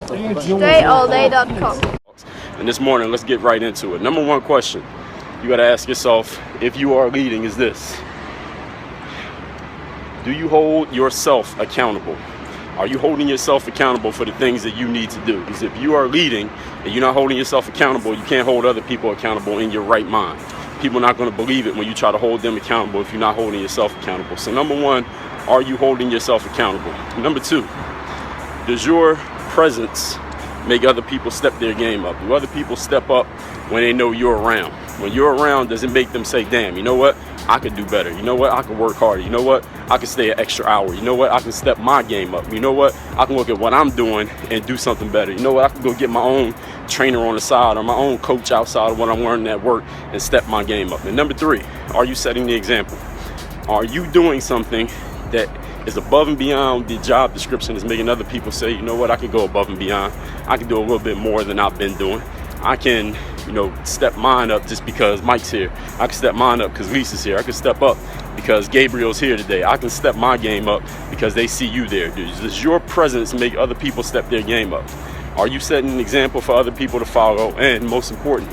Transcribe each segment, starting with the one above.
DreAllDay.com. And this morning, let's get right into it. Number one question you got to ask yourself if you are leading is this: do you hold yourself accountable? Are you holding yourself accountable for the things that you need to do? Because if you are leading and you're not holding yourself accountable, you can't hold other people accountable in your right mind. People are not going to believe it when you try to hold them accountable if you're not holding yourself accountable. So number one, are you holding yourself accountable? Number two, does your presence make other people step their game up? Do other people step up when they know you're around? When you're around, does it make them say, damn, you know what? I could do better. You know what? I could work harder. You know what? I could stay an extra hour. You know what? I can step my game up. You know what? I can look at what I'm doing and do something better. You know what? I can go get my own trainer on the side or my own coach outside of what I'm learning at work and step my game up. And number three, are you setting the example? Are you doing something that is above and beyond the job description, is making other people say, you know what, I can go above and beyond. I can do a little bit more than I've been doing. I can, step mine up just because Mike's here. I can step mine up because Lisa's here. I can step up because Gabriel's here today. I can step my game up because they see you there. Does your presence make other people step their game up? Are you setting an example for other people to follow? And most important,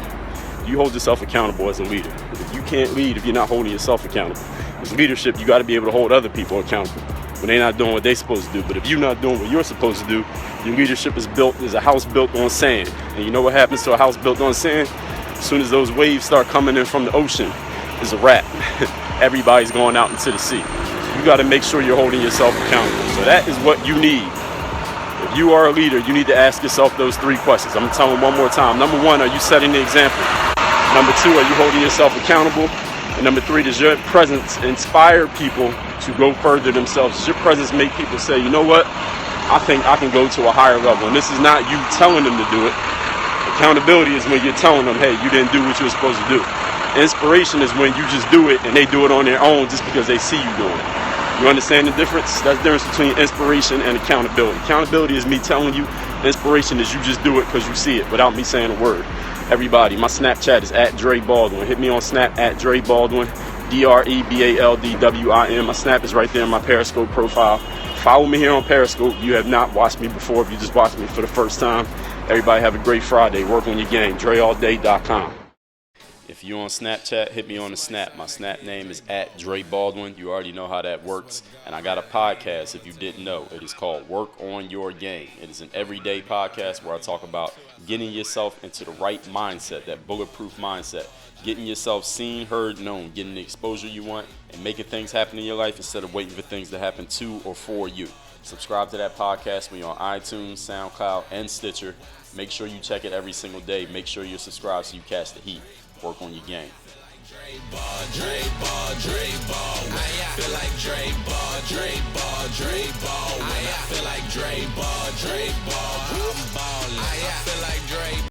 do you hold yourself accountable as a leader? If you can't lead if you're not holding yourself accountable. As leadership, you got to be able to hold other people accountable when they're not doing what they're supposed to do. But if you're not doing what you're supposed to do, your leadership is a house built on sand. And you know what happens to a house built on sand? As soon as those waves start coming in from the ocean, it's a wrap. Everybody's going out into the sea. You got to make sure you're holding yourself accountable. So that is what you need. If you are a leader, you need to ask yourself those three questions. I'm going to tell them one more time. Number one, are you setting the example? Number two, are you holding yourself accountable? And number three, does your presence inspire people to go further themselves? Does your presence make people say, you know what, I think I can go to a higher level? And this is not you telling them to do it. Accountability is when you're telling them, hey, you didn't do what you were supposed to do. Inspiration is when you just do it and they do it on their own just because they see you doing it. You understand the difference? That's the difference between inspiration and accountability. Accountability is me telling you. Inspiration is you just do it because you see it without me saying a word. Everybody, my Snapchat is at Dre Baldwin. Hit me on Snap at Dre Baldwin, DreBaldwin. My Snap is right there in my Periscope profile. Follow me here on Periscope. You have not watched me before. If you just watched me for the first time, everybody have a great Friday. Work on your game. DreAllDay.com. If you're on Snapchat, hit me on the Snap. My Snap name is at Dre Baldwin. You already know how that works. And I got a podcast, if you didn't know. It is called Work on Your Game. It is an everyday podcast where I talk about getting yourself into the right mindset, that bulletproof mindset. Getting yourself seen, heard, known. Getting the exposure you want and making things happen in your life instead of waiting for things to happen to or for you. Subscribe to that podcast. We're on iTunes, SoundCloud, and Stitcher. Make sure you check it every single day. Make sure you're subscribed so you catch the heat. Work on your game. Dre Ball. I feel like Dre Ball.